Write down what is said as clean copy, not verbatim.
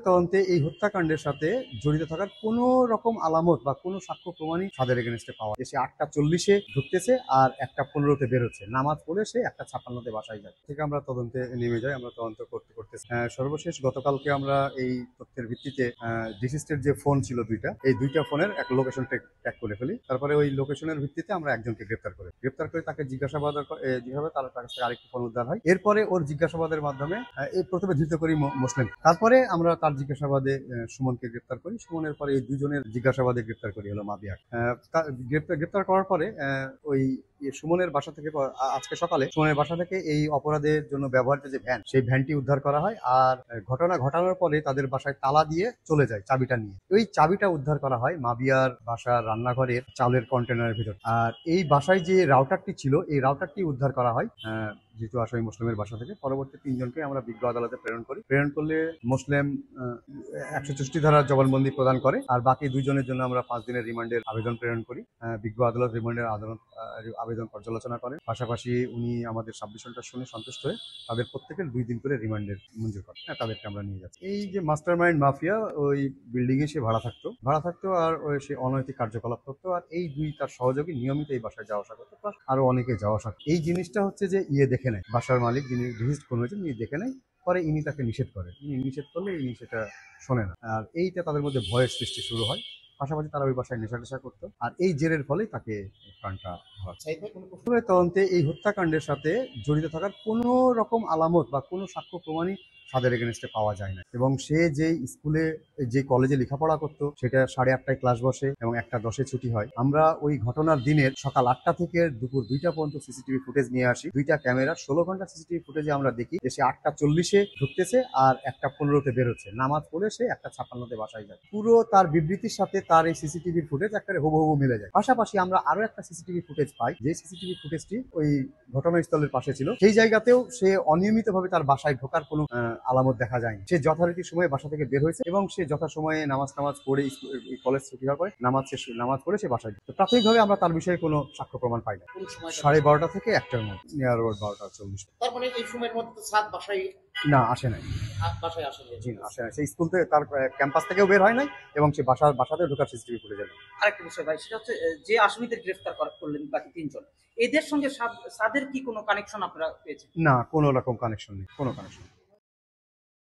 তদন্তে এই হত্যাকাণ্ডের সাথে জড়িত থাকার কোনো রকম আলামত বা কোনো সাক্ষ্য প্রমাণই তাদের এগেনস্টে পাওয়া যায়। সে 8টা 40-এ ঢুকতেছে আর 1টা 15-তে বেরোচ্ছে, নামাজ পড়ে সে 1টা 56-তে বাসায় যায়। ঠিক আমরা তদন্তে নেমে যাই, আমরা তদন্ত করতে করতে সর্বশেষ গতকালকে আমরা এই তথ্যের ভিত্তিতে ডিসিস্টের যে ফোন ছিল এই দুইটা ফোনের এক লোকেশন ট্র্যাক করে ফেলি। তারপরে ওই লোকেশনের ভিত্তিতে আমরা একজনকে গ্রেপ্তার করে তাকে জিজ্ঞাসাবাদ যেভাবে তার কাছ থেকে আরেকটি ফোন উদ্ধার হয়। এরপরে ওর জিজ্ঞাসাবাদের মাধ্যমে এই প্রথমে ধৃত করি মুসলিম, তারপরে আমরা তার জিজ্ঞাসাবাদে সুমনকে গ্রেপ্তার করি। সুমনের পরে এই দুজনের জিজ্ঞাসাবাদে গ্রেপ্তার করি হলো মাবিয়াক। গ্রেপ্তার করার পরে ওই সুমনের বাসা থেকে আজকে সকালে সুমনের বাসা থেকে এই অপরাধের জন্য ব্যবহৃত যে ভ্যান, সেই ভ্যানটি উদ্ধার করা হয়। আর ঘটনা ঘটানোর পরে তাদের বাসায় তালা দিয়ে চলে যায় চাবিটা নিয়ে। ওই চাবিটা উদ্ধার করা হয় মাবিয়ার বাসার রান্নাঘরের চালের কন্টেনারের ভিতর। আর এই বাসায় যে রাউটারটি ছিল, এই রাউটারটি উদ্ধার করা হয় যেহেতু আসামি মুসলিমের বাসা থেকে। পরবর্তী 3জনকে আমরা বিজ্ঞ আদালতে প্রেরণ করলে মুসলিম 164 ধারার জবানবন্দি প্রদান করে। আর বাকি 2জনের জন্য আমরা 5 দিনের রিমান্ডের আবেদন প্রেরণ করি। বিজ্ঞ আদালত রিমান্ডের আবেদন পর্যালোচনা করেন। পাশাপাশি উনি আমাদের সাবমিশনটা শুনে সন্তুষ্ট হয়ে তাদের প্রত্যেকের 2 দিন করে রিমান্ডের মঞ্জুর করেন। তাদেরকে আমরা নিয়ে যাচ্ছি। এই যে মাস্টার মাইন্ড মাফিয়া, ওই বিল্ডিং এ সে ভাড়া থাকতো আর সে অনৈতিক কার্যকলাপ করতো। আর এই তার সহযোগী নিয়মিত এই বাসায় যাওয়া আসা করতো, আরো অনেকে যাওয়া আসা। এই জিনিসটা হচ্ছে যে দেখে নেয়, বাসার মালিক যিনি রিজিস্ট কোন হয়েছেন ইনি দেখে নেয়। পরে ইনি তাকে নিষেধ করেন, নিষেধ করলে ইনি সেটা শোনে না। আর এইটা তাদের মধ্যে ভয়ের সৃষ্টি শুরু হয়। পাশাপাশি তারা ওই বাসায় নেশা করতো। আর এই জেরের ফলেই তাকে প্রাণটা তদন্তে এই হত্যাকাণ্ডের সাথে জড়িত থাকার কোনো রকম আলামত বা কোনো সাক্ষ্য প্রমাণই তাদের এগেনস্টে পাওয়া যায় না। এবং সে যে স্কুলে যে কলেজে লেখাপড়া করতো সেটা 8:30টায় ক্লাস বসে এবং 1টা 10-এ ছুটি হয়। আমরা ওই ঘটনার দিনের সকাল 8টা থেকে দুপুর 2টা পর্যন্ত সিসিটিভি ফুটেজ নিয়ে আসি। 2টা ক্যামেরা 16 ঘন্টা সিসিটিভি ফুটেজে আমরা দেখি যে সে 8টা 40-এ ঢুকতেছে আর 1টা 15-তে বেরোচ্ছে, নামাজ পড়ে সে 1টা 56-তে বাসায় যায়। পুরো তার বিবৃতির সাথে তার এই সিসিটিভির ফুটেজ একেবারে হুবহু মিলে যায়। পাশাপাশি আমরা আরো একটা সিসিটিভি ফুটেজ পাই, যে সিসিটিভি ফুটেজটি ওই ঘটনাস্থলের পাশে ছিল। সেই জায়গাতেও সে অনিয়মিতভাবে তার বাসায় ঢোকার কোনো আলামত দেখা যায়নি। সে যথারীতি সময়ে বাসা থেকে বের হয়েছে এবং সে যথাসময়ে নামাজ পড়ে কলেজ ছুটি হওয়ার পরে নামাজ পড়ে সে বাসায়। তো প্রাথমিকভাবে আমরা তার বিষয়ে কোনো সাক্ষ্য প্রমাণ পাই না। 12:30 থেকে 1টার মধ্যে, নিয়ার অ্যাবাউট 12টা 40। তার মানে এই সময়ের মধ্যে তো সাত বাসায় না আসে নাই, বাসায় আসেনি। জি না আসে নাই। সেই স্কুল থেকে তার ক্যাম্পাস থেকেও বের হয় নাই এবং সে বাসাতে ঢোকার সিসিটিভি ফুটেজ নেই। আরেকটা বিষয় ভাই, সেটা হচ্ছে যে আসামিদের গ্রেফতার করলেন বাকি 3জন, এদের সঙ্গে সাদের কি কোনো কানেকশন আপনারা পেয়েছেন? না, কোনো রকম কানেকশন নেই, কোনো কানেকশন।